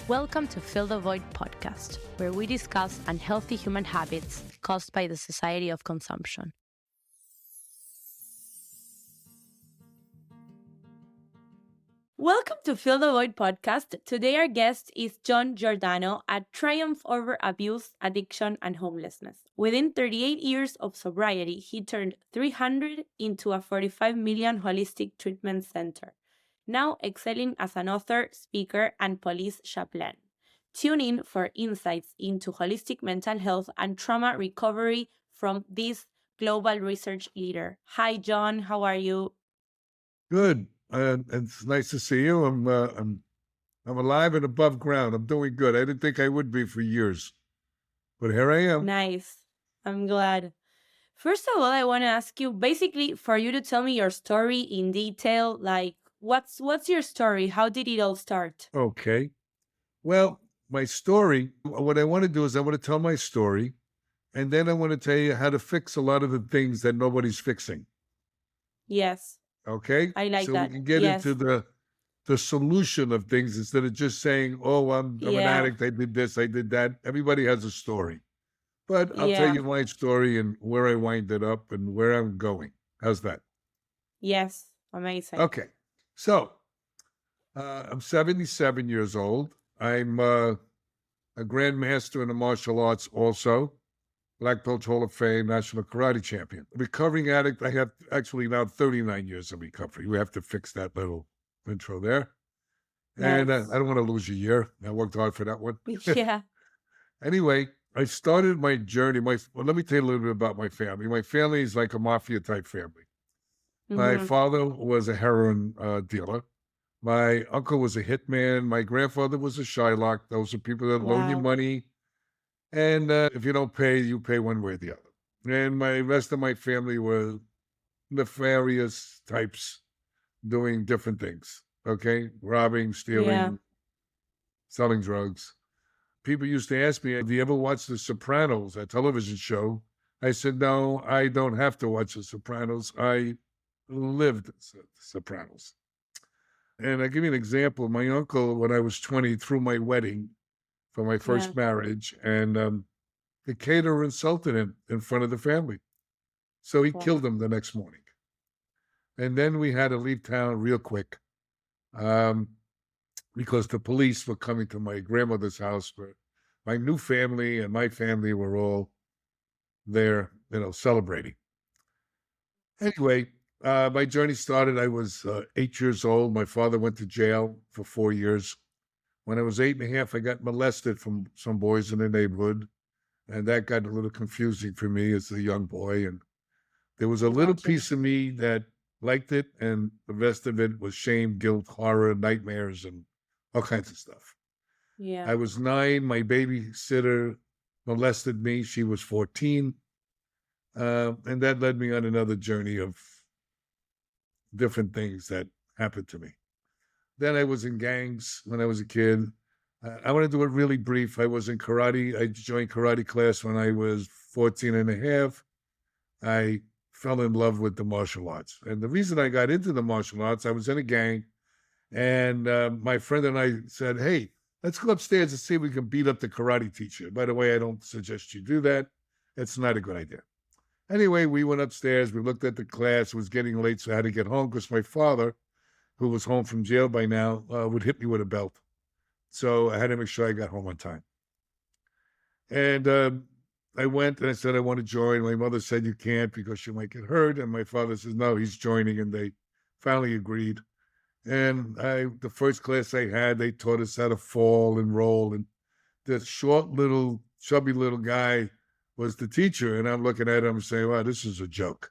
Welcome to Fill the Void podcast, where we discuss unhealthy human habits caused by the society of consumption. Welcome to Fill the Void podcast. Today our guest is Giordano, a triumph over abuse, addiction, and homelessness. Within 38 years of sobriety, he turned 300 into a 45 million holistic treatment center, now excelling as an author, speaker, and police chaplain. Tune in for insights into holistic mental health and trauma recovery from this global research leader. Hi, John. How are you? Good. It's nice to see you. I'm alive and above ground. I'm doing good. I didn't think I would be for years, but here I am. Nice. I'm glad. First of all, I want to ask you basically for you to tell me your story in detail. Like, what's your story? How did it all start? Okay. Well, my story, what I want to do is I want to tell my story, and then I want to tell you how to fix a lot of the things that nobody's fixing. Yes, Okay? I like So that. we can get Yes. into the solution of things instead of just saying, oh, I'm an Yeah. addict, I did this, I did that. Everybody has a story. But I'll tell Yeah. you my story and where I winded up and where I'm going. How's that? Yes. Amazing. Okay. So I'm 77 years old. I'm a grandmaster in the martial arts also. Black Belt Hall of Fame, National Karate Champion. Recovering addict, I have actually now 39 years of recovery. We have to fix that little intro there. And Nice. I don't want to lose a year. I worked hard for that one. Yeah. Anyway, I started my journey. Well, let me tell you a little bit about my family. My family is like a mafia type family. My Mhm. father was a heroin dealer. My uncle was a hitman. My grandfather was a Shylock. Those are people that loan you Wow. money. And if you don't pay, you pay one way or the other. And my rest of my family were nefarious types doing different things. Okay. Robbing, Yeah. stealing, selling drugs. People used to ask me, do you ever watch The Sopranos, that television show? I said, no, I don't have to watch The Sopranos. I lived The Sopranos. And I'll give you an example. My uncle, when I was 20, threw my wedding for my Yeah. first marriage, and the caterer insulted him in front of the family. So he Wow. killed him the next morning. And then we had to leave town real quick because the police were coming to my grandmother's house. Where my new family and my family were all there, celebrating. Anyway, my journey started. I was 8 years old. My father went to jail for 4 years. When I was 8.5, I got molested from some boys in the neighborhood. And that got a little confusing for me as a young boy. And there was a little Imagine. piece of me that liked it. And the rest of it was shame, guilt, horror, nightmares, and all kinds of stuff. Yeah. I was 9. My babysitter molested me. She was 14. And that led me on another journey of different things that happened to me. Then I was in gangs when I was a kid. I want to do it really brief. I was in karate. I joined karate class when I was 14 and a half. I fell in love with the martial arts. And the reason I got into the martial arts, I was in a gang, and my friend and I said, hey, let's go upstairs and see if we can beat up the karate teacher. By the way, I don't suggest you do that. It's not a good idea. Anyway, we went upstairs. We looked at the class. It was getting late, so I had to get home because my father, who was home from jail by now, would hit me with a belt. So I had to make sure I got home on time. And I went and I said, I want to join. My mother said, you can't because you might get hurt. And my father says, no, he's joining. And they finally agreed. And the first class I had, they taught us how to fall and roll. And the short little, chubby little guy was the teacher. And I'm looking at him saying, wow, this is a joke.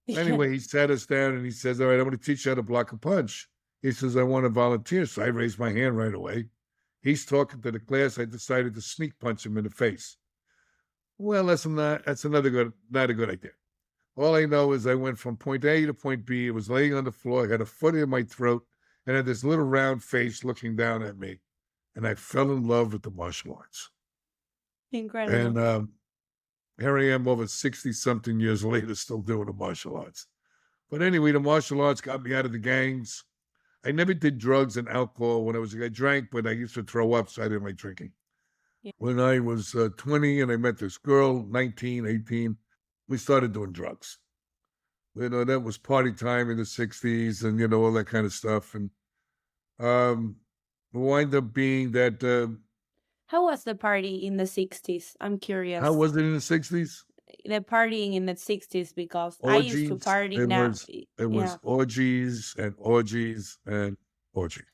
Anyway, he sat us down and he says, all right, I'm going to teach you how to block a punch. He says, I want to volunteer. So I raised my hand right away. He's talking to the class. I decided to sneak punch him in the face. Well, not a good idea. All I know is I went from point A to point B. It was laying on the floor. I had a foot in my throat and had this little round face looking down at me. And I fell in love with the martial arts. Incredible. And here I am over 60-something years later, still doing the martial arts. But anyway, the martial arts got me out of the gangs. I never did drugs and alcohol when I was a kid. I drank, but I used to throw up, so I didn't like drinking. Yeah. When I was 20 and I met this girl, 19, 18, we started doing drugs. That was party time in the 60s and, all that kind of stuff. And um, wind up being that, How was the party in the 60s? I'm how curious. was it in the 60s? The partying in the 60s, because I used to Orgies. party It now. was, it was Yeah, orgies and orgies and orgies.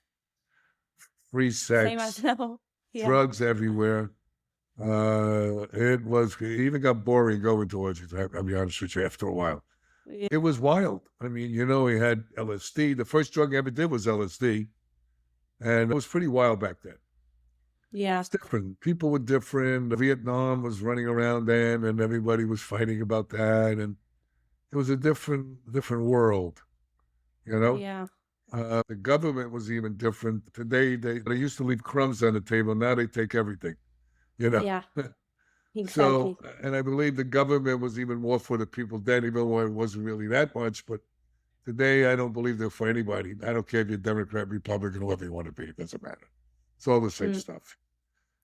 Free same as sex, now. Yeah. drugs everywhere. It even got boring going to orgies. I'll be honest with you. After a while, Yeah. it was wild. I mean, we had LSD. The first drug I ever did was LSD, and it was pretty wild back then. Yeah. It's different. People were different. Vietnam was running around then, and everybody was fighting about that, and it was a different world. You know, Yeah. the government was even different. Today, they used to leave crumbs on the table. Now they take everything. You know. Yeah. So, Exactly. and I believe the government was even more for the people then, even though it wasn't really that much. But today, I don't believe they're for anybody. I don't care if you're Democrat, Republican, whoever you want to be. It doesn't matter. It's all the same Mm, stuff.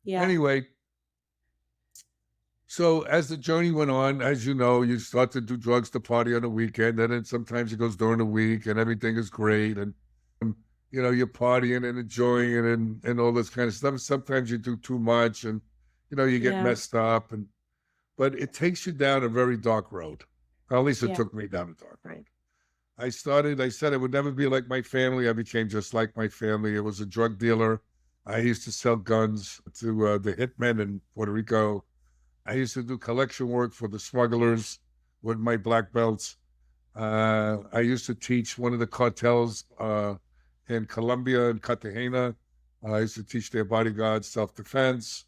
yeah. Anyway, so as the journey went on, as you know, you start to do drugs to party on the weekend, and then sometimes it goes during the week, and everything is great, and you're partying and enjoying it, and all this kind of stuff. Sometimes you do too much, and you get Yeah. messed up, but it takes you down a very dark road. Or at least it Yeah. took me down a dark road. I said I would never be like my family. I became just like my family. It was a drug dealer. I used to sell guns to the hitmen in Puerto Rico. I used to do collection work for the smugglers with my black belts. I used to teach one of the cartels in Colombia and Cartagena. I used to teach their bodyguards self-defense.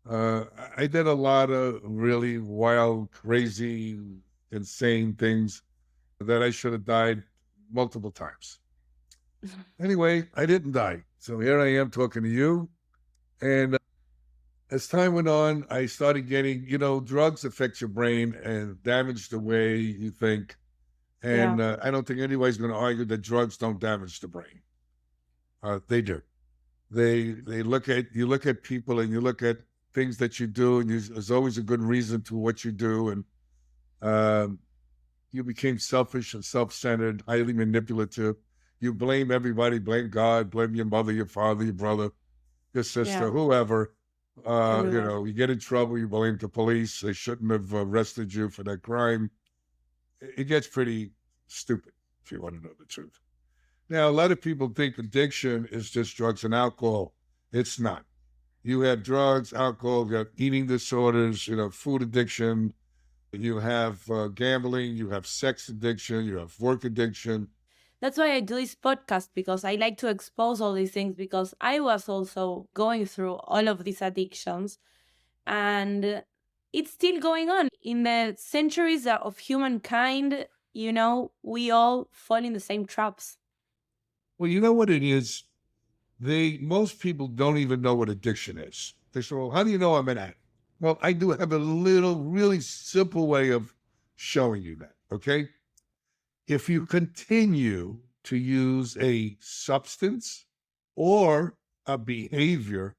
I did a lot of really wild, crazy, insane things that I should have died multiple times. Anyway, I didn't die. So here I am talking to you. And as time went on, I started getting, drugs affect your brain and damage the way you think. Yeah. And I don't think anybody's going to argue that drugs don't damage the brain. They do. They look at people and you look at things that you do, and there's always a good reason to what you do. And um, you became selfish and self-centered, highly manipulative. You blame everybody, blame God, blame your mother, your father, your brother, your sister, Yeah. whoever. Everyone. You get in trouble, you blame the police. They shouldn't have arrested you for that crime. It gets pretty stupid, if you want to know the truth. Now, a lot of people think addiction is just drugs and alcohol. It's not. You have drugs, alcohol, you have eating disorders, food addiction, you have gambling, you have sex addiction, you have work addiction. That's why I do this podcast, because I like to expose all these things, because I was also going through all of these addictions, and it's still going on. In the centuries of humankind, we all fall in the same traps. Well, you know what it is? Most people don't even know what addiction is. They say, well, how do you know I'm an addict? Well, I do have a little, really simple way of showing you that. Okay. If you continue to use a substance or a behavior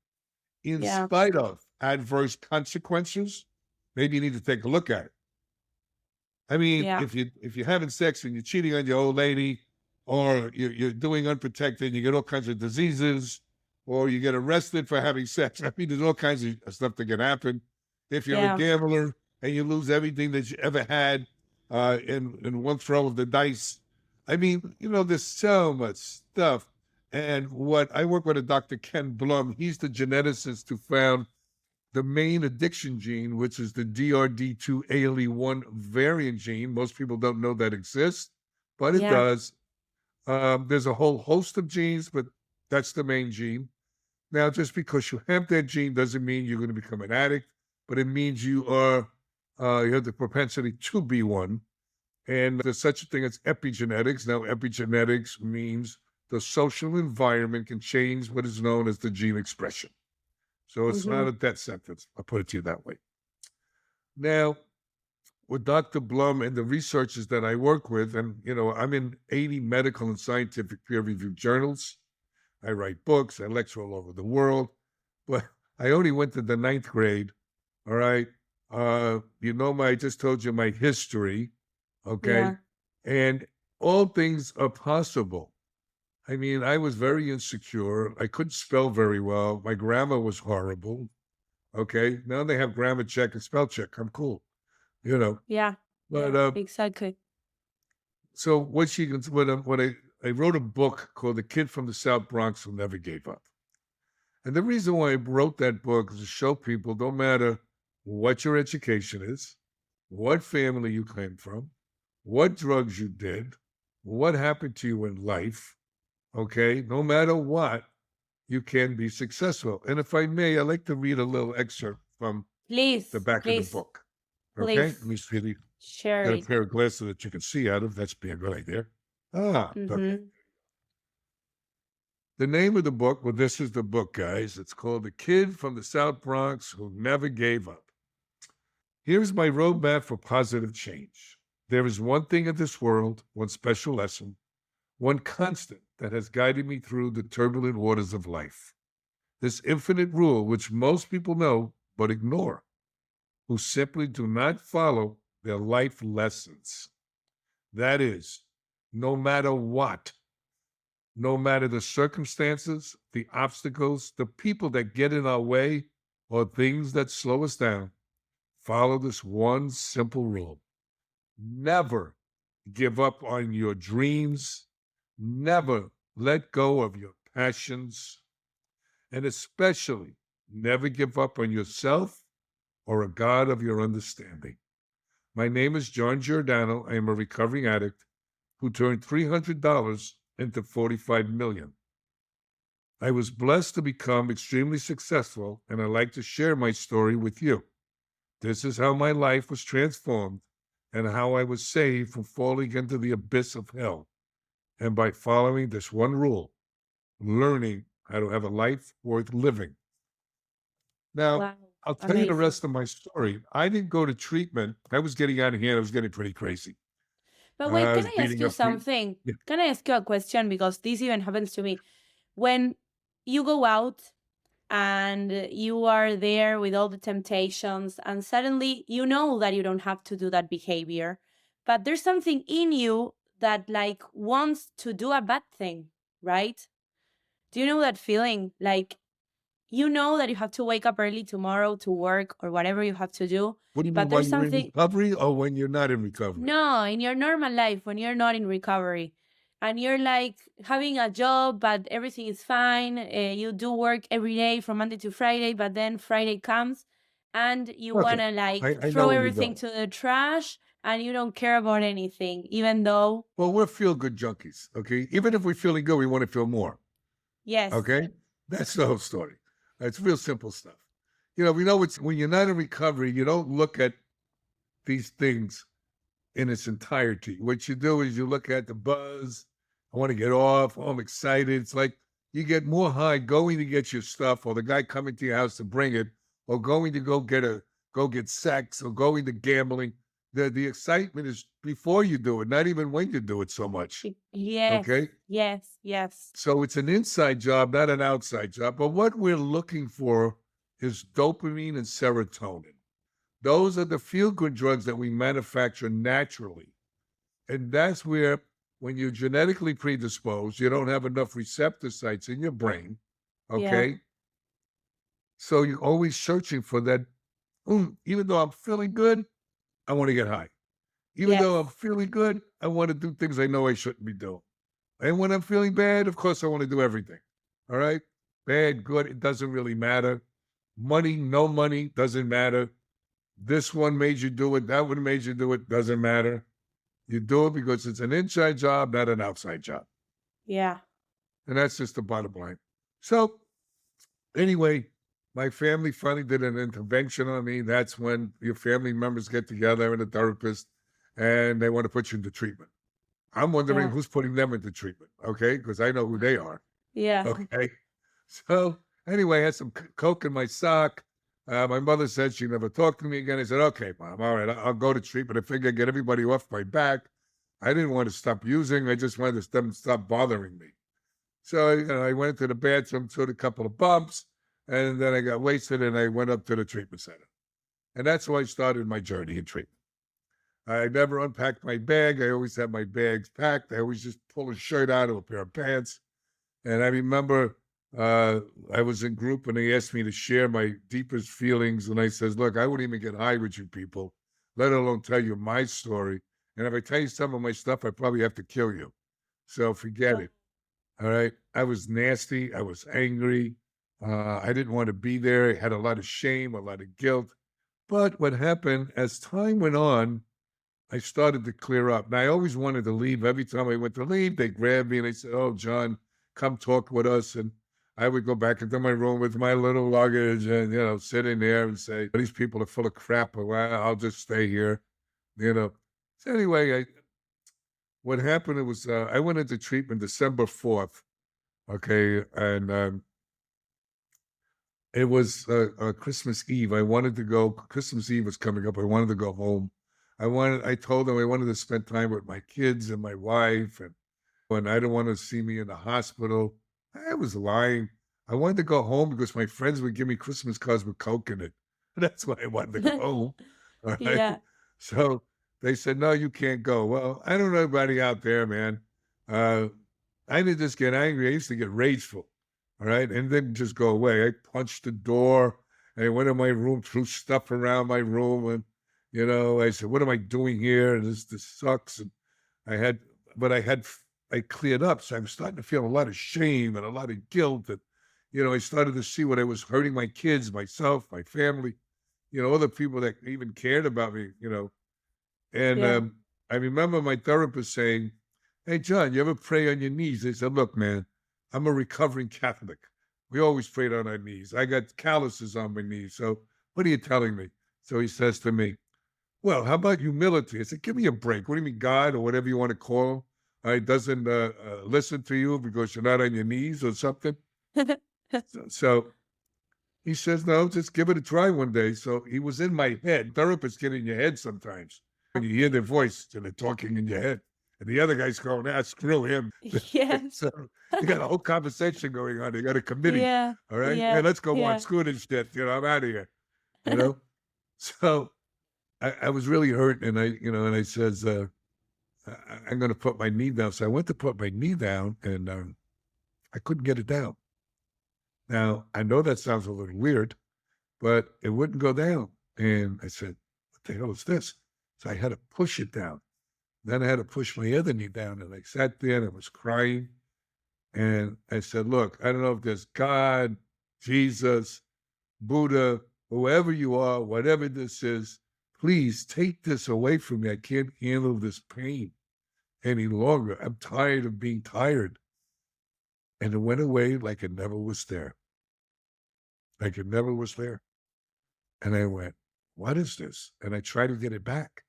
in Yeah. spite of adverse consequences, maybe you need to take a look at it. I mean, Yeah. if you're having sex and you're cheating on your old lady, or you're doing unprotected, you get all kinds of diseases, or you get arrested for having sex. I mean, there's all kinds of stuff that can happen. If you're a Yeah. gambler and you lose everything that you ever had in one throw of the dice, I mean, there's so much stuff. And what I work with a Dr. Ken Blum, he's the geneticist who found the main addiction gene, which is the DRD2 ALE1 variant gene. Most people don't know that exists, but it Yeah. does. There's a whole host of genes, but that's the main gene. Now, just because you have that gene doesn't mean you're going to become an addict, but it means you have the propensity to be one. And there's such a thing as epigenetics. Now, epigenetics means the social environment can change what is known as the gene expression. So it's Hmm. not a death sentence. I'll put it to you that way. Now, with Dr. Blum and the researchers that I work with, and I'm in 80 medical and scientific peer-reviewed journals. I write books. I lecture all over the world. But I only went to the ninth grade. All right. I just told you my history. Okay. Yeah. And all things are possible. I mean, I was very insecure. I couldn't spell very well. My grammar was horrible. Okay. Now they have grammar check and spell check. I'm cool, you know. Yeah. But Exactly. so I wrote a book called The Kid from the South Bronx Who Never Gave Up. And the reason why I wrote that book is to show people, no matter what your education is, what family you came from, what drugs you did, what happened to you in life, okay, no matter what, you can be successful. And if I may, I'd like to read a little excerpt from the Please, back of the please, book. Okay, let please me see. share Got a it. pair of glasses that you can see out of. That's being right there. Okay. Mm-hmm. The name of the book, well, this is the book, guys. It's called The Kid from the South Bronx Who Never Gave Up. Here's my roadmap for positive change. There is one thing in this world, one special lesson, one constant that has guided me through the turbulent waters of life. This infinite rule, which most people know but ignore, who simply do not follow their life lessons. That is, no matter what, no matter the circumstances, the obstacles, the people that get in our way, or things that slow us down, follow this one simple rule. Never give up on your dreams. Never let go of your passions. And especially, never give up on yourself or a God of your understanding. My name is John Giordano. I am a recovering addict who turned $300 into $45 million. I was blessed to become extremely successful, and I'd like to share my story with you. This is how my life was transformed and how I was saved from falling into the abyss of hell. And by following this one rule, learning how to have a life worth living. Now, Wow. I'll tell you the Amazing. rest of my story. I didn't go to treatment. I was getting out of hand. I was getting pretty crazy. But wait, I can was I ask beating you up people. something? Yeah. Can I ask you a question? Because this even happens to me. When you go out and you are there with all the temptations, and suddenly you know that you don't have to do that behavior, but there's something in you that like wants to do a bad thing, right? Do you know that feeling? Like you know that you have to wake up early tomorrow to work or whatever you have to do, What do you mean but there's when you're in something. recovery or when you're not in recovery? No, in your normal life, when you're not in recovery and you're like having a job, but everything is fine, you do work every day from Monday to Friday, but then Friday comes and you want Okay. to like I know throw where you're everything going. to the trash and you don't care about anything, even though, Well, we're feel good junkies, okay? Even if we're feeling good, we want to feel more, yes, okay? That's the whole story. It's real simple stuff. We know it's when you're not in recovery, you don't look at these things in its entirety. What you do is you look at the buzz. I want to get off. Oh, I'm excited. It's like you get more high going to get your stuff, or the guy coming to your house to bring it, or going to go get sex, or going to gambling. The excitement is before you do it, not even when you do it so much. yes, Okay. yes, yes, So it's an inside job, not an outside job. But what we're looking for is dopamine and serotonin. Those are the feel good drugs that we manufacture naturally. And that's where, when you're genetically predisposed, you don't have enough receptor sites in your brain. yeah, Okay. So you're always searching for that. Even though I'm feeling good, I want to get high. Even yes, though I'm feeling good, I want to do things I know I shouldn't be doing. And when I'm feeling bad, of course, I want to do everything. All right. Bad, good, it doesn't really matter. Money, no money, doesn't matter. This one made you do it. That one made you do it. Doesn't matter. You do it because it's an inside job, not an outside job. yeah, And that's just the bottom line. So, anyway, my family finally did an intervention on me. That's when your family members get together and a therapist and they want to put you into treatment. I'm wondering yeah, who's putting them into treatment, okay? Because I know who they are, yeah, okay? So, anyway, I had some coke in my sock. My mother said she never talked to me again. I said, okay, Mom, all right, I'll go to treatment. I figured I'd get everybody off my back. I didn't want to stop using. I just wanted them to stop bothering me. So I went to the bathroom, took a couple of bumps, and then I got wasted and I went up to the treatment center. And that's how I started my journey in treatment. I never unpacked my bag. I always had my bags packed. I always just pull a shirt out of a pair of pants. And I remember I was in group and they asked me to share my deepest feelings. And I says, look, I wouldn't even get high with you people, let alone tell you my story. And if I tell you some of my stuff, I probably have to kill you. So forget it. All right. I was nasty. I was angry. I didn't want to be there. I had a lot of shame, a lot of guilt. But what happened as time went on, I started to clear up. Now, I always wanted to leave. Every time I went to leave, they grabbed me and they said, oh, John, come talk with us. And I would go back into my room with my little luggage and, sit in there and say, these people are full of crap. Well, I'll just stay here, you know. So anyway, what happened, it was, I went into treatment December 4th, okay? And it was Christmas Eve. I wanted to go. Christmas Eve was coming up. I wanted to go home. I told them I wanted to spend time with my kids and my wife, and I didn't want to see me in the hospital. I was lying. I wanted to go home because my friends would give me Christmas cards with Coke in it. That's why I wanted to go home. All right. Yeah. So they said, no, you can't go. Well, I don't know anybody out there, man. Uh, I didn't just get angry. I used to get rageful. All right. And then just go away. I punched the door. I went in my room, threw stuff around my room. And, I said, what am I doing here? This sucks. And I had, but I cleared up. So I'm starting to feel a lot of shame and a lot of guilt. And, I started to see what I was hurting my kids, myself, my family, other people that even cared about me. And Yeah. I remember my therapist saying, hey, John, you ever pray on your knees? I said, look, man, I'm a recovering Catholic. We always prayed on our knees. I got calluses on my knees. So what are you telling me? So he says to me, well, how about humility? I said, give me a break. What do you mean, God or whatever you want to call him? Doesn't listen to you because you're not on your knees or something? So he says, no, just give it a try one day. So he was in my head. Therapists get in your head sometimes. When you hear their voice and they're talking in your head. And the other guy's going, screw him. Yes. So you got a whole conversation going on. You got a committee. Yeah. All right. Hey, Yeah. let's go on. Yeah. Screw this shit. I'm out of here. You know? So I was really hurt. And I says, I'm going to put my knee down. So I went to put my knee down and I couldn't get it down. Now, I know that sounds a little weird, but it wouldn't go down. And I said, what the hell is this? So I had to push it down. Then I had to push my other knee down. And I sat there and I was crying. And I said, look, I don't know if there's God, Jesus, Buddha, whoever you are, whatever this is, please take this away from me. I can't handle this pain any longer. I'm tired of being tired. And it went away like it never was there. Like it never was there. And I went, what is this? And I tried to get it back,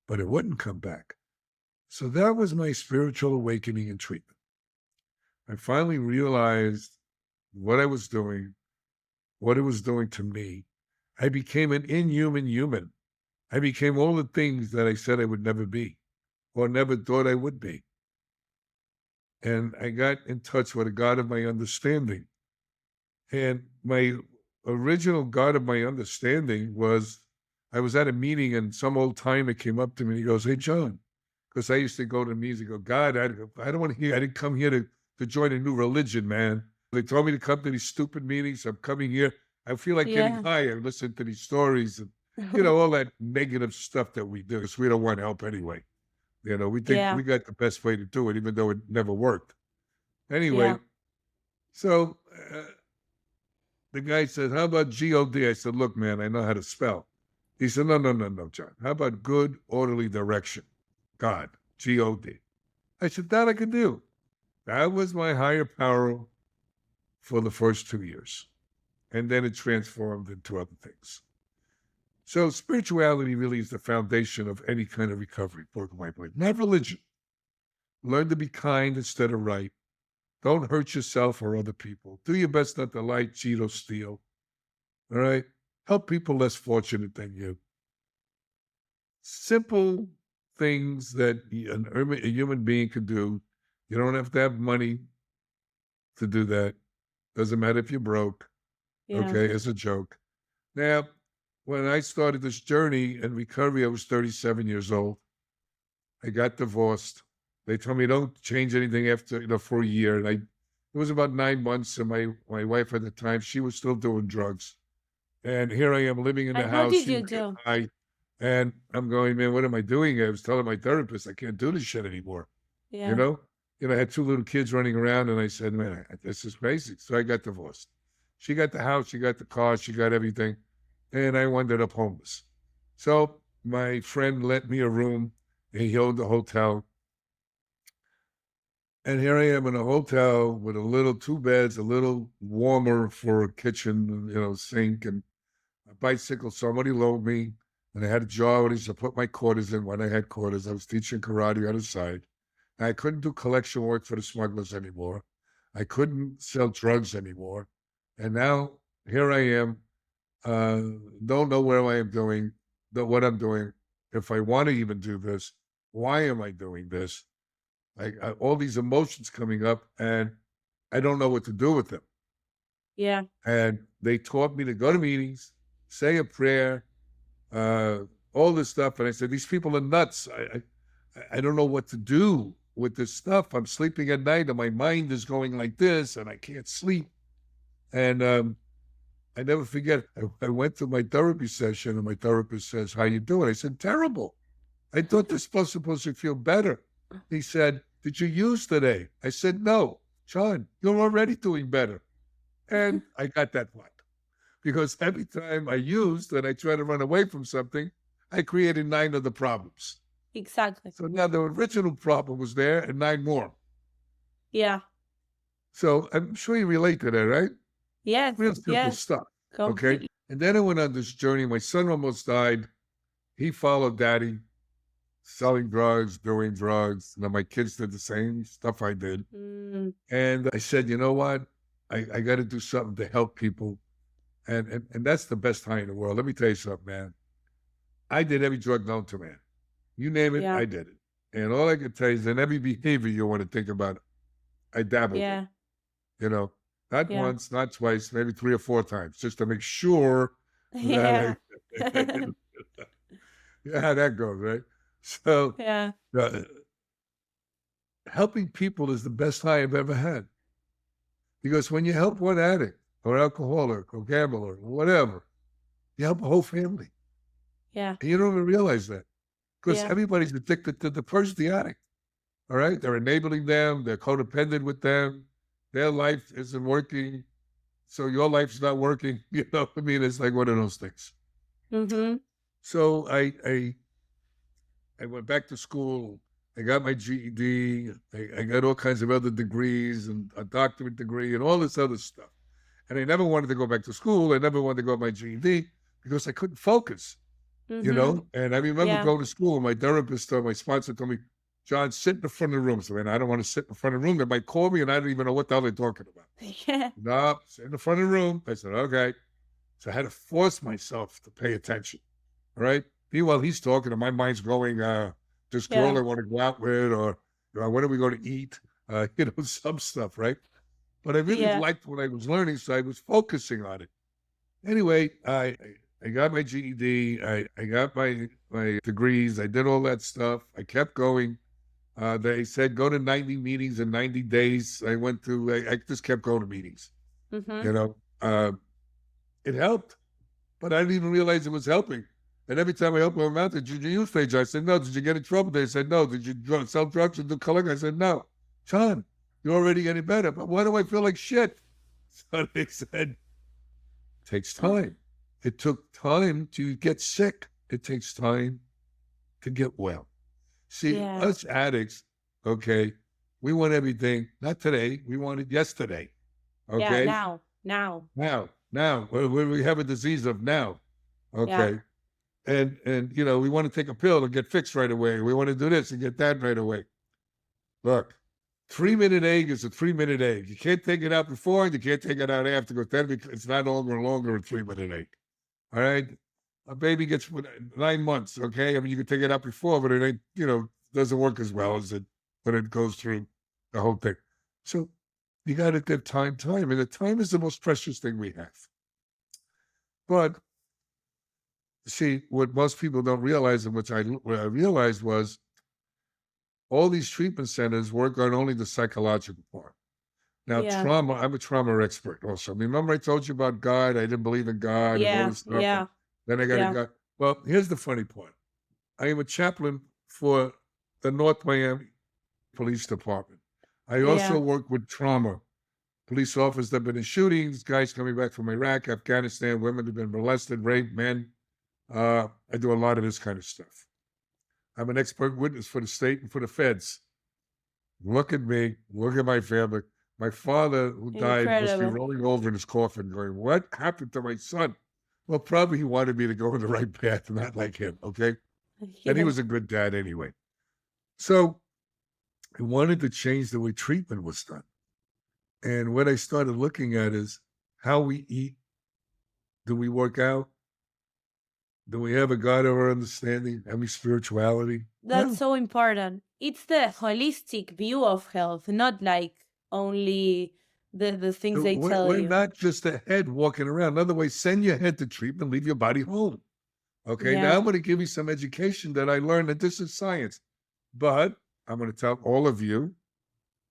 but it wouldn't come back. So that was my spiritual awakening and treatment. I finally realized what I was doing, what it was doing to me. I became an inhuman human. I became all the things that I said I would never be or never thought I would be. And I got in touch with a God of my understanding. And my original God of my understanding was I was at a meeting and some old timer came up to me and he goes, hey, John, because I used to go to meetings and go, God, I don't want to hear, I didn't come here to join a new religion, man. They told me to come to these stupid meetings. I'm coming here. I feel like getting Yeah. high and listen to these stories and, all that negative stuff that we do because we don't want help anyway. We think Yeah. we got the best way to do it, even though it never worked. Anyway, Yeah. so the guy said, how about G-O-D? I said, look, man, I know how to spell. He said, no, no, no, no, John. How about good orderly direction? God, G-O-D. I said, that I could do. That was my higher power for the first 2 years. And then it transformed into other things. So spirituality really is the foundation of any kind of recovery, broken my blade. Not religion. Learn to be kind instead of right. Don't hurt yourself or other people. Do your best not to lie, cheat, or steal. All right? help people less fortunate than you. Simple things that a human being could do. You don't have to have money to do that. Doesn't matter if you're broke. Yeah. Okay, it's a joke. Now, when I started this journey in recovery, I was 37 years old. I got divorced. They told me don't change anything after, for a year. And it was about 9 months. And my wife at the time, she was still doing drugs. And here I am living in the And how house. did She's you getting do? high. And I'm going, man, what am I doing? I was telling my therapist, I can't do this shit anymore. You Yeah. know? I had two little kids running around, and I said, man, this is crazy. So I got divorced. She got the house, she got the car, she got everything. And I ended up homeless. So my friend lent me a room, and he owned a hotel. And here I am in a hotel with a little 2 beds, a little warmer for a kitchen, sink, and a bicycle. Somebody loaned me, and I had a jar where I used to put my quarters in when I had quarters. I was teaching karate on the side. And I couldn't do collection work for the smugglers anymore. I couldn't sell drugs anymore. And now here I am. Uh, don't know where I am doing, what I'm doing. If I want to even do this, why am I doing this? All these emotions coming up, and I don't know what to do with them. Yeah. And they taught me to go to meetings, say a prayer, uh, all this stuff. And I said, these people are nuts. I don't know what to do with this stuff. I'm sleeping at night and my mind is going like this and I can't sleep. And I never forget, I went to my therapy session and my therapist says, how you doing? I said, terrible. I thought this was supposed to feel better. He said, did you use today? I said, no. John, you're already doing better. And I got that one. Because every time I used and I tried to run away from something, I created 9 other problems. Exactly. So now the original problem was there and 9 more. Yeah. So I'm sure you relate to that, right? Yes. Real simple Yes. stuff. Okay. Completely. And then I went on this journey. My son almost died. He followed daddy, selling drugs, doing drugs. Now my kids did the same stuff I did. Mm, And I said, you know what? I got to do something to help people. And that's the best high in the world. Let me tell you something, man. I did every drug known to man. You name it, yeah. I did it. And all I can tell you is in every behavior you want to think about, I dabbled in, Yeah. not Yeah. once, not twice, maybe 3 or 4 times, just to make sure that Yeah. I didn't. Yeah, how that goes, right? So Yeah. uh, helping people is the best high I've ever had. Because when you help one addict or alcoholic or gambler or whatever, you help a whole family. Yeah. And you don't even realize that. Because Yeah. everybody's addicted to the person, the addict. All right. They're enabling them, they're codependent with them, their life isn't working. So your life's not working. I mean, it's like one of those things. Mm-hmm. So I went back to school. I got my GED. I got all kinds of other degrees and a doctorate degree and all this other stuff. And I never wanted to go back to school. I never wanted to go my GED because I couldn't focus. Mm-hmm. And I remember Yeah. going to school, and my therapist, my sponsor told me, John, sit in the front of the room. So, man, I don't want to sit in the front of the room. They might call me, and I don't even know what the hell they're talking about. Yeah. No, sit in the front of the room. I said, okay. So I had to force myself to pay attention. All right. Meanwhile, he's talking, and my mind's going, this girl Yeah. I want to go out with, or when are we going to eat? Some stuff, right? But I really Yeah. liked what I was learning, so I was focusing on it. Anyway, I got my GED. I got my degrees. I did all that stuff. I kept going. They said go to 90 meetings in 90 days. I just kept going to meetings. Mm-hmm. You know, uh, it helped, but I didn't even realize it was helping. And every time I opened my mouth, did you use stage? I said no. Did you get in trouble? They said no. Did you sell drugs and do color? I said no. John, you're already getting better, but why do I feel like shit? So they said takes time. It took time to get sick. It takes time to get well. See, Yeah. us addicts, okay, we want everything, not today, we want it yesterday. Yeah. Okay. Now. Now. Now, we have a disease of now. Yeah. Okay. And we want to take a pill and get fixed right away. We want to do this and get that right away. Look, 3-minute egg is a 3-minute egg. You can't take it out before and you can't take it out after because then it's not longer and longer a 3-minute egg. All right. A baby gets 9 months. Okay. I mean, you can take it out before, but it ain't, doesn't work as well as it when it goes through the whole thing. So you got to give time. And the time is the most precious thing we have. But see, what most people don't realize, and what I realized was all these treatment centers work on only the psychological part. Now, Yeah. trauma, I'm a trauma expert also. Remember I told you about God? I didn't believe in God and all Yeah. this stuff. And Yeah. then I got a Yeah. God. Well, here's the funny part. I am a chaplain for the North Miami Police Department. I also Yeah. work with trauma. Police officers that have been in shootings, guys coming back from Iraq, Afghanistan, women who've been molested, raped, men. I do a lot of this kind of stuff. I'm an expert witness for the state and for the feds. Look at me. Look at my family. My father, who died, must be Incredible. rolling over in his coffin going, what happened to my son? Well, probably he wanted me to go in the right path, not like him, okay? And he Yeah. was a good dad anyway. So I wanted to change the way treatment was done. And what I started looking at is how we eat. Do we work out? Do we have a God of our understanding? Have we spirituality? That's No. so important. It's the holistic view of health, not like only the things they tell We're you. not just a head walking around. In other words, send your head to treatment, leave your body home. Okay, now Yeah. I'm going to give you some education that I learned that this is science. But I'm going to tell all of you,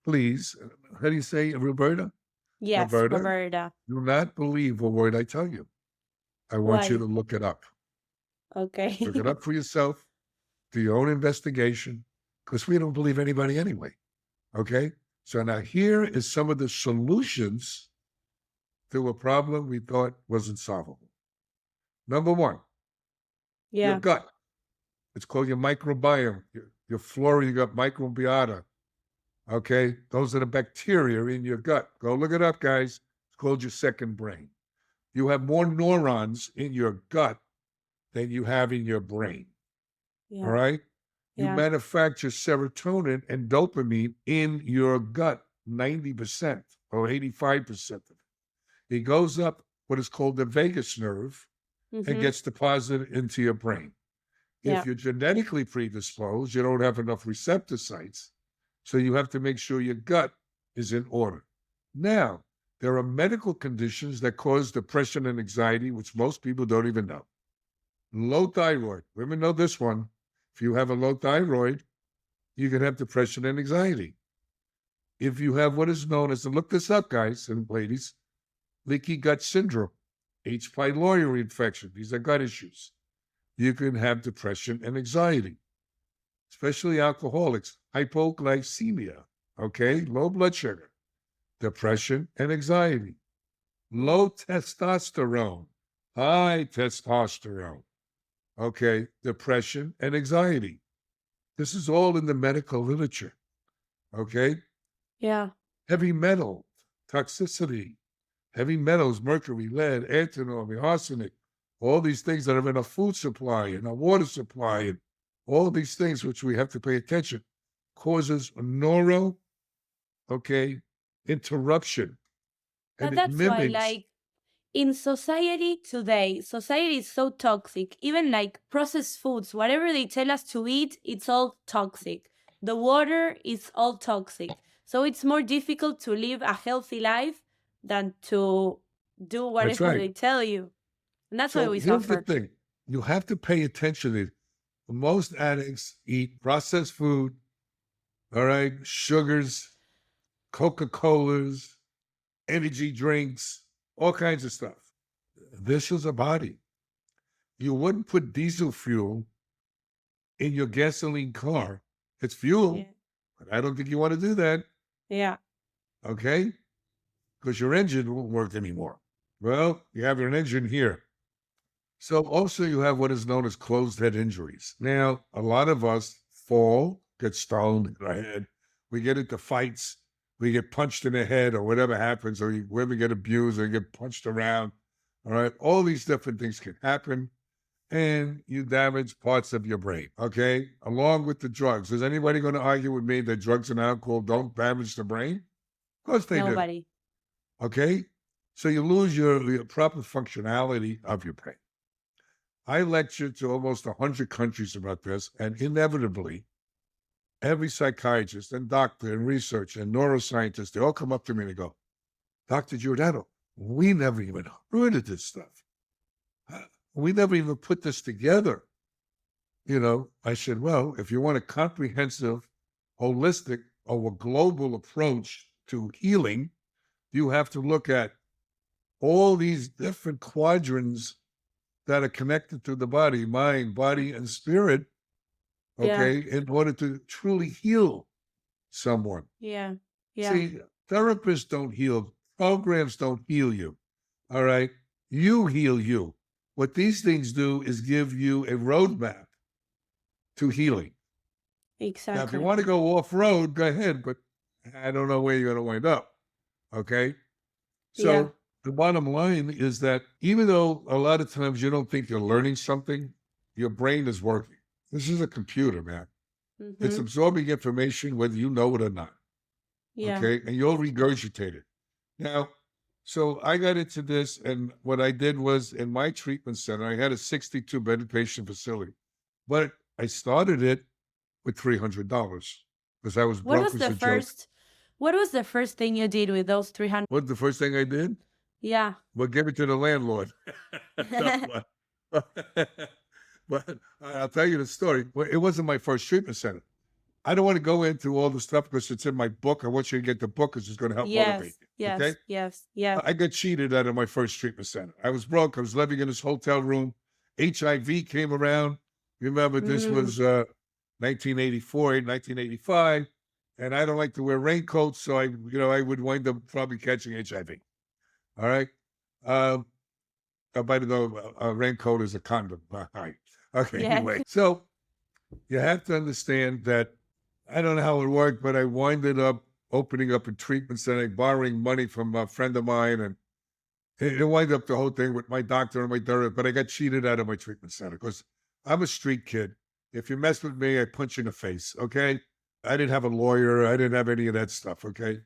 please, how do you say, Roberta? Yes, Roberta, Roberta. do not believe a word I tell you. I want you to Why? look it up. Look it Okay. up for yourself, do your own investigation, because we don't believe anybody anyway. Okay? So now here is some of the solutions to a problem we thought wasn't solvable. Number one, your Yeah. gut. It's called your microbiome, your flora, you got microbiota. Okay? Those are the bacteria in your gut. Go look it up, guys. It's called your second brain. You have more neurons in your gut than you have in your brain. All Yeah. right? You Yeah. manufacture serotonin and dopamine in your gut, 90% or 85% of it. It goes up what is called the vagus nerve and Mm-hmm. gets deposited into your brain. Yeah. If you're genetically predisposed, you don't have enough receptor sites. So you have to make sure your gut is in order. Now, there are medical conditions that cause depression and anxiety, which most people don't even know. Low thyroid. Women know this one. If you have a low thyroid, you can have depression and anxiety. If you have what is known as, and look this up, guys and ladies, leaky gut syndrome, H. pylori infection, these are gut issues. You can have depression and anxiety, especially alcoholics, hypoglycemia, okay, low blood sugar, depression and anxiety, Yeah. low testosterone, high testosterone, okay, depression and anxiety. This is all in the medical literature, okay? Yeah. Heavy metal, toxicity, heavy metals, mercury, lead, antimony, arsenic, all these things that are in our food supply and our water supply, and all these things which we have to pay attention, causes neuro, okay, interruption. And But it that's why, mimics, like, in society today, society is so toxic. Even like processed foods, whatever they tell us to eat, it's all toxic. The water is all toxic. So it's more difficult to live a healthy life than to do that's whatever right. they tell you. And that's why So we here's the suffer. thing. You have to pay attention to it. Most addicts eat processed food, all right, sugars, Coca-Colas, energy drinks, all kinds of stuff. This is a body. You wouldn't put diesel fuel in your gasoline car. It's Yeah. fuel, but I don't think you want to do that, Yeah. okay? Because your engine won't work anymore. Well, you have an engine here. So also you have what is known as closed head injuries. Now, a lot of us fall, get stoned in our head. We get into fights. We get punched in the head or whatever happens, or women get abused or get punched around. All right. All these different things can happen and you damage parts of your brain. Okay. Along with the drugs. Is anybody going to argue with me that drugs and alcohol don't damage the brain? Of course they do. Nobody. Okay. So you lose your proper functionality of your brain. I lectured to almost 100 countries about this, and inevitably, every psychiatrist and doctor and researcher and neuroscientist, they all come up to me and they go, Dr. Giordano, we never even heard of this stuff. We never even put this together. I said, well, if you want a comprehensive, holistic, or a global approach to healing, you have to look at all these different quadrants that are connected to the body, mind, body, and spirit, Yeah. okay, in order to truly heal someone. Yeah. Yeah. See, therapists don't heal, programs don't heal you. All right. You heal you. What these things do is give you a roadmap to healing. Now, if you Exactly. want to go off road, go ahead, but I don't know where you're going to wind up. Okay. Yeah. So the bottom line is that even though a lot of times you don't think you're learning something, your brain is working. This is a computer, man. It's Mm-hmm. absorbing information whether you know it or not. Yeah. Okay. And you'll regurgitate it. Now, so I got into this, and what I did was in my treatment center, I had a 62-bed patient facility, but I started it with $300 because I was What broke was as the a joke. first what was the first thing you did with those 300? What the first thing I did? Yeah. Well, give it to the landlord. No, but I'll tell you the story. Well, it wasn't my first treatment center. I don't want to go into all the stuff because it's in my book. I want you to get the book because it's going to help motivate Yes. you. Okay. Yes. Yes. Yes. I got cheated out of my first treatment center. I was broke. I was living in this hotel room. HIV came around. Remember, this Mm. was 1984, 1985. And I don't like to wear raincoats. So I would wind up probably catching HIV. All right. Um, by the way, a raincoat is a condom. All right. Okay. Yeah. Anyway, so you have to understand that I don't know how it worked, but I winded up opening up a treatment center, borrowing money from a friend of mine, and it wound up the whole thing with my doctor and my therapist. But I got cheated out of my treatment center because I'm a street kid. If you mess with me, I punch you in the face. Okay. I didn't have a lawyer. I didn't have any of that stuff. Okay.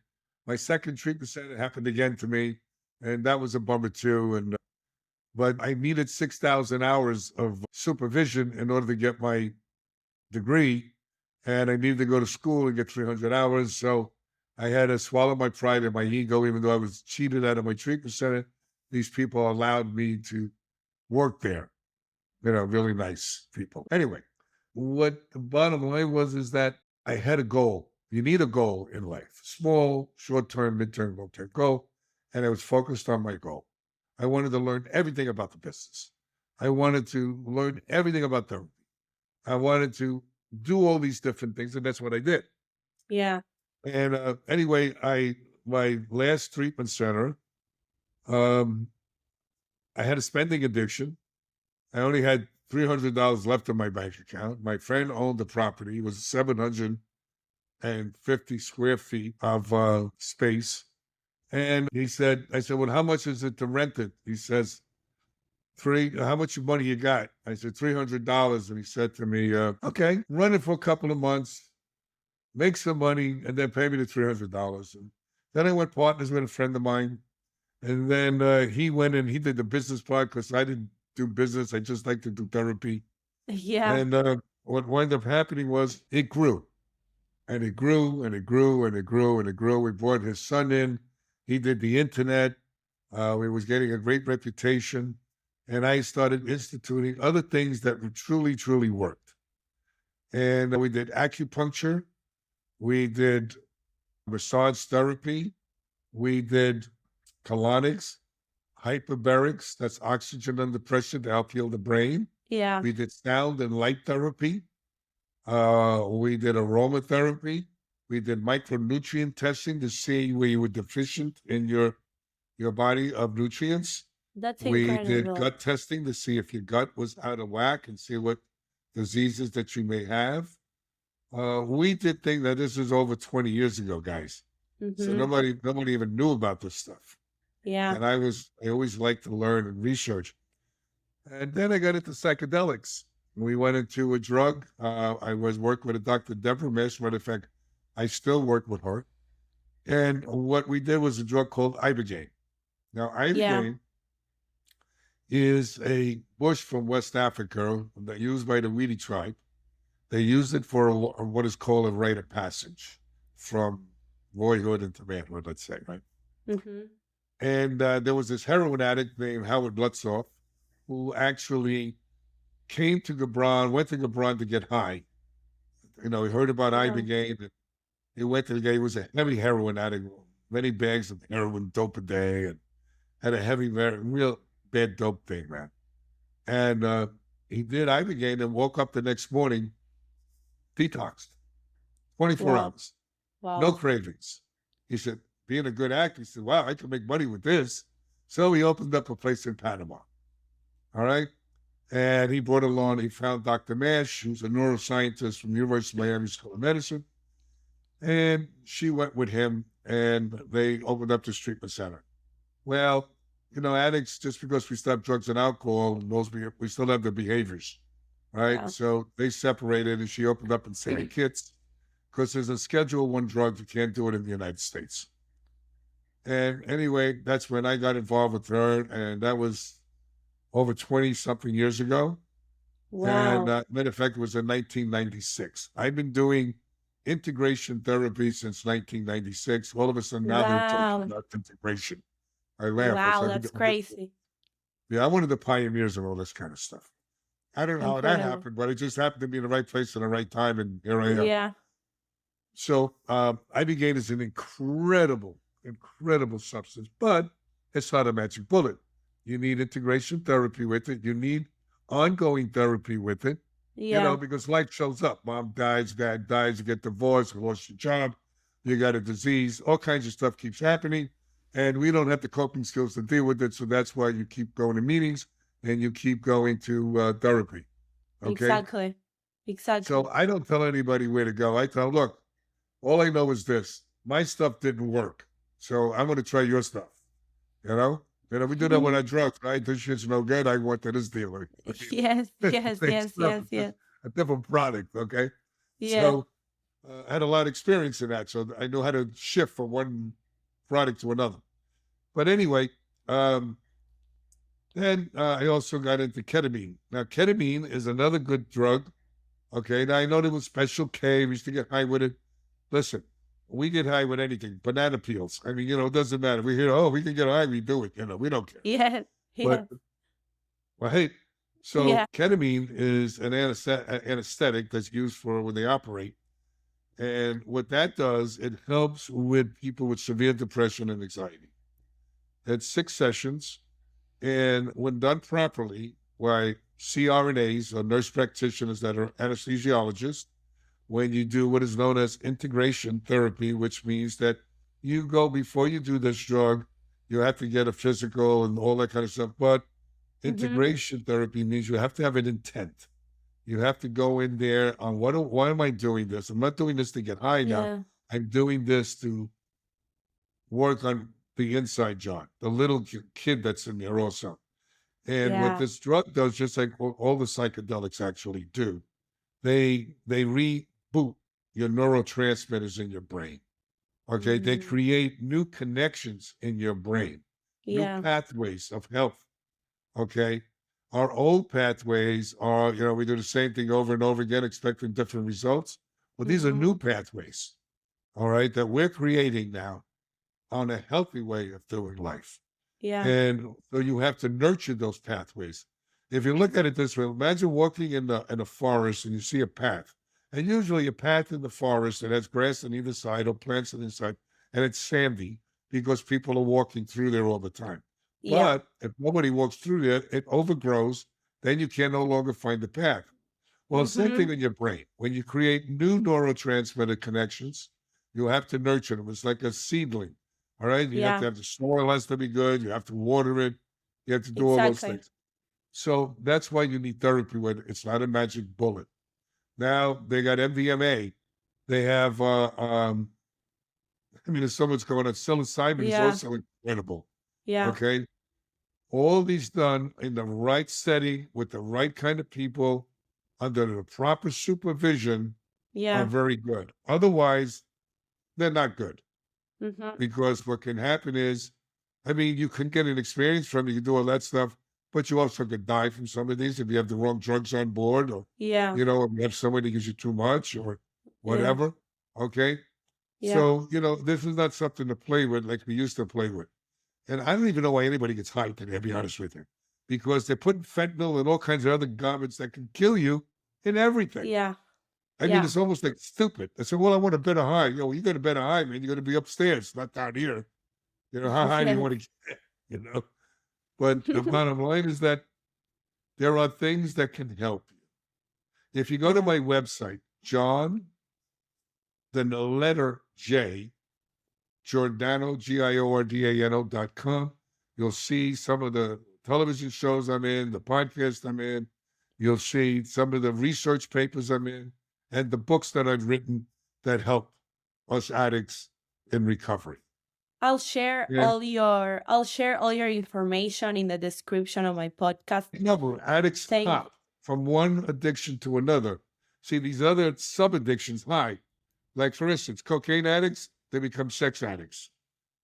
My second treatment center happened again to me, and that was a bummer too. But I needed 6,000 hours of supervision in order to get my degree, and I needed to go to school and get 300 hours. So I had to swallow my pride and my ego, even though I was cheated out of my treatment center. These people allowed me to work there, really nice people. Anyway, what the bottom line was is that I had a goal. You need a goal in life, small, short term, midterm, long term goal. And I was focused on my goal. I wanted to learn everything about the business. I wanted to learn everything about therapy. I wanted to do all these different things, and that's what I did. Yeah. And anyway, my last treatment center, um, I had a spending addiction. I only had $300 left in my bank account. My friend owned the property. It was 750 square feet of space. And I said, well, how much is it to rent it? He says, how much money you got? I said, $300. And he said to me, okay, run it for a couple of months, make some money, and then pay me the $300. And then I went partners with a friend of mine. And then he went and he did the business part because I didn't do business. I just like to do therapy. Yeah. And what wound up happening was it grew and it grew and it grew and it grew and it grew. We brought his son in. He did the internet. We was getting a great reputation. And I started instituting other things that truly, truly worked. And we did acupuncture. We did massage therapy. We did colonics, hyperbarics, that's oxygen under pressure to help heal the brain. Yeah. We did sound and light therapy. We did aromatherapy. We did micronutrient testing to see where you were deficient in your body of nutrients. That's We did incredible. gut testing to see if your gut was out of whack and see what diseases that you may have. We did things that this is over 20 years ago, guys. So Mm-hmm. nobody even knew about this stuff. Yeah. And I always liked to learn and research. And then I got into psychedelics. We went into a drug. I was working with a Dr. Deborah Mesh. Matter of fact, I still work with her. And what we did was a drug called Ibogaine. Now, Yeah. Ibogaine is a bush from West Africa that used by the Weedy tribe. They used it for what is called a rite of passage from boyhood into manhood, let's say, right? Mm-hmm. And there was this heroin addict named Howard Lutzoff who actually came to Gabron, went to Gabron to get high. You know, he heard about Yeah. Ibogaine. And he went to the guy. He was a heavy heroin addict, many bags of heroin, dope a day, and had a heavy, very real bad dope thing, man. And he did Ibogaine and woke up the next morning detoxed, 24 Wow. hours, no Wow. cravings. He said, being a good actor, he said, wow, I can make money with this. So he opened up a place in Panama. All right. And he brought along, he found Dr. Mash, who's a neuroscientist from University of Miami School of Medicine. And she went with him and they opened up this treatment center. Well, you know, addicts, just because we stop drugs and alcohol, we still have the behaviors, right? Yeah. So they separated and she opened up in St. Kitts because there's a Schedule One drug, you can't do it in the United States. And anyway, that's when I got involved with her. And that was over 20 something years ago. And Wow. matter of fact, it was in 1996. I've been doing integration therapy since 1996. All of a sudden now they're talking Wow. about integration. I laugh. I Wow. said, That's crazy. yeah, I'm one of the pioneers of all this kind of stuff. I don't know how that Incredible. happened, but it just happened to be in the right place at the right time, and here I am. Yeah. So ibogaine is an incredible, incredible substance, but it's not a magic bullet. You need integration therapy with it. You need ongoing therapy with it, you know, Yeah. because life shows up. Mom dies, dad dies, you get divorced, you lost your job, you got a disease, all kinds of stuff keeps happening. And we don't have the coping skills to deal with it. So that's why you keep going to meetings and you keep going to therapy. Okay. Exactly. So Exactly. I don't tell anybody where to go. I tell them, look, all I know is this: my stuff didn't work, so I'm going to try your stuff. You know, we do that with our drugs, right? This shit's no good. I went to this dealer. Yes. Yes. Same Yes. stuff, Yes. just Yes. a different product. Okay, Yeah. so I had a lot of experience in that, so I know how to shift from one product to another. But anyway, um, then I also got into ketamine. Now, ketamine is another good drug. Okay, now I know there was Special K. We used to get high with it. Listen, we get high with anything. Banana peels. I mean, you know, it doesn't matter. We hear, oh, we can get high. We do it. You know, we don't care. Yes. But Yes. well, hey, Yeah. so ketamine is an anesthetic that's used for when they operate. And what that does, it helps with people with severe depression and anxiety. It's 6 sessions. And when done properly by CRNAs or nurse practitioners that are anesthesiologists, when you do what is known as integration therapy, which means that you go before you do this drug, you have to get a physical and all that kind of stuff. But Mm-hmm. integration therapy means you have to have an intent. You have to go in there on why am I doing this? I'm not doing this to get high now. Yeah. I'm doing this to work on the inside John, the little kid that's in there also. And what Yeah. this drug does, just like all the psychedelics actually do, they reboot your neurotransmitters in your brain. Okay, they Mm. create new connections in your brain, new Yeah. pathways of health. Okay, our old pathways are, you know, we do the same thing over and over again, expecting different results. Well, these are Mm-hmm. new pathways. All right, that we're creating now on a healthy way of doing life. Yeah. And so you have to nurture those pathways. If you look at it this way, imagine walking in a forest and you see a path. And usually a path in the forest that has grass on either side or plants on the side, and it's sandy because people are walking through there all the time. Yeah. But if nobody walks through there, it overgrows, then you can no longer find the path. Well, same Mm-hmm. thing in your brain. When you create new neurotransmitter connections, you have to nurture them. It's like a seedling. All right. You have to Yeah. have the soil has to be good. You have to water it. You have to do all those Exactly. things. So that's why you need therapy with it. It's not a magic bullet. Now they got MDMA. They have I mean, there's so much going on. Psilocybin is Yeah. also incredible. Yeah. Okay. All these done in the right setting with the right kind of people under the proper supervision are Yeah. very good. Otherwise, they're not good Mm-hmm. because what can happen is, I mean, you can get an experience from it, you can do all that stuff, but you also could die from some of these if you have the wrong drugs on board, or Yeah. if you have somebody who gives you too much or Yeah. whatever. Okay. Yeah. So, this is not something to play with like we used to play with. And I don't even know why anybody gets high today, to be honest with you, because they're putting fentanyl and all kinds of other garbage that can kill you in everything. Yeah. I mean, Yeah. it's almost like stupid. I said, well, I want a better high. You got a better high, man. You're going to be upstairs, not down here. How high do you Yes. want to get? But the bottom line is that there are things that can help you. If you go to Yeah. my website, John, then the letter J, Giordano, Giordano.com, you'll see some of the television shows I'm in, the podcast I'm in. You'll see some of the research papers I'm in, and the books that I've written that help us addicts in recovery. Yeah. I'll share all your information in the description of my podcast. Remember, addicts Thank hop from one addiction to another. See, these other sub addictions high. Like, for instance, cocaine addicts, they become sex addicts.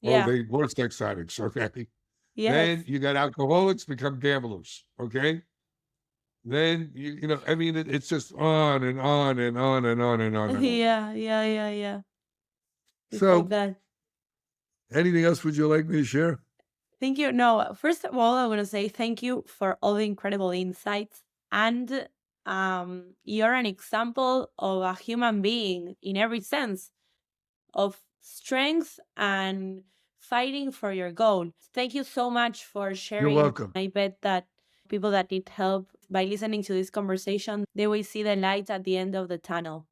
Or Yeah. they were sex addicts, okay? Yes. Then you got alcoholics become gamblers, okay? Then, I mean, it's just on and on and on and on and on and on. Yeah, yeah, yeah, yeah. It's like So, that. anything else would you like me to share? Thank you. No, first of all, I want to say thank you for all the incredible insights. And you're an example of a human being in every sense of strength and fighting for your goal. Thank you so much for You're sharing. welcome. I bet that people that need help by listening to this conversation, they will see the light at the end of the tunnel.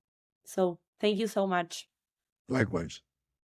So thank you so much. Likewise.